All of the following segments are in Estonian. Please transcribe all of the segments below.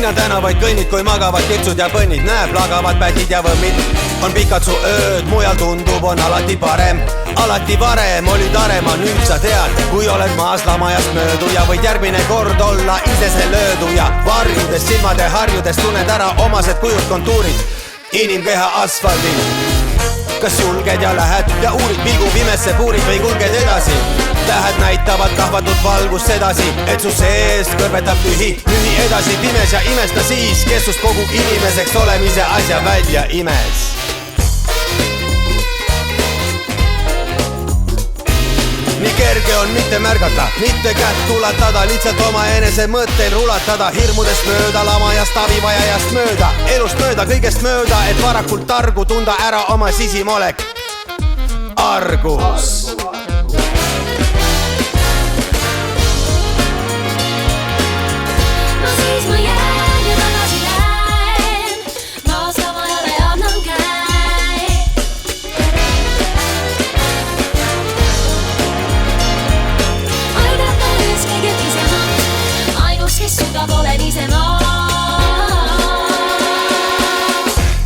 linna tänavaid kõnnid, kui magavad tirtsud ja põnnid, näeb lagavad pätid ja võmmid. On pikad su ööd, mujal tundub on alati parem. Alati varem oli tarema, nüüd sa tead, kui oled maas lamajast mööduja, võid järgmine kord olla ise see lööduja. Varjudes, silmade harjudes tunned ära omased kujud, kontuurid, inimkeha asfaldil. Kas julged ja lähed ja uurid pilgu pimesse puurid või kulged edasi? Tähed näitavad kahvatut valgust sedasi, et su seest kõrvetab tühi edasi pimes ja imesta siis, kes sust kogu inimeseks olemise asja välja imes. Nii kerge on mitte märgata, mitte kätt ulatada, lihtsalt oma enese mõtteil rulatada, hirmudest mööda, lamajast, abivajajast mööda, elust mööda, kõigest mööda, et varakult targu tunda ära oma sisimolek. Argus.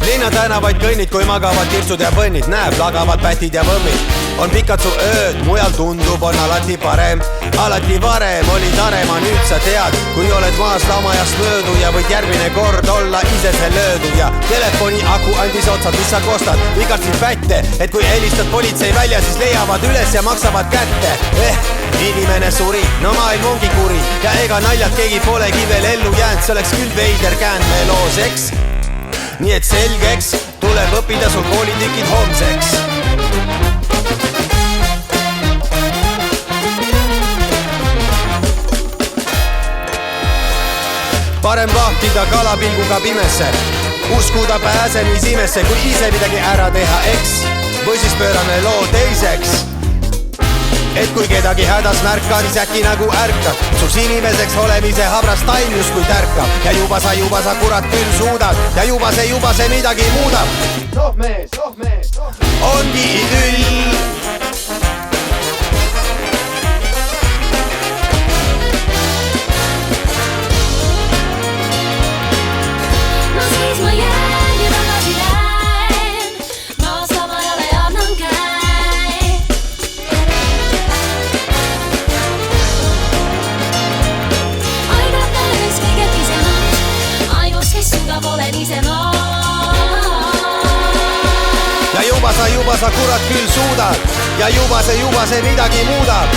Linna tänavaid kõnnid, kui magavad tirtsud ja põnnid, näeb lagavad pätid ja võmmid. On pikad su ööd, mujal tundub on alati parem. Alati varem oli tarema, nüüd sa tead, kui oled maas lamajast mööduja, võid järgmine kord olla ise see lööduja. Telefoni aku andis otsad, mis sa kostad, vigartsid pätte, et kui helistad politsei välja, siis leiavad üles ja maksavad kätte. Inimene suri, no maailm ongi kuri ja ega naljalt keegi polegi veel ellu jäänud, see oleks küll veider käänd me looseks. Nii et selgeks tuleb õppida sul koolitükid homseks. Parem vahtida kalapilguga pimesse, uskuda pääsemisimesse, kui ise midagi ära teha, eks? Või siis pöörame loo teiseks. Et kui kedagi hädas märkad, siis äkki nagu ärkad, sus inimeseks olemise habras taim justkui tärkab. Ja juba sa kurat küll suudad ja juba see midagi muudab. Sohmees, ongi idüll. No siis ma jään ja tagasi lähen, ma samajale annan käe. Aidates kõige pisemalt, ainus kes suudab olen ise ma. Ja juba sa kurat küll suudad ja juba see midagi muudab.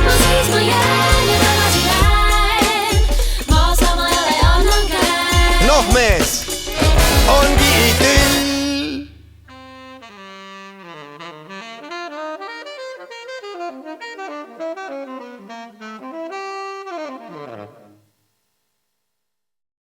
No siis ma jään ja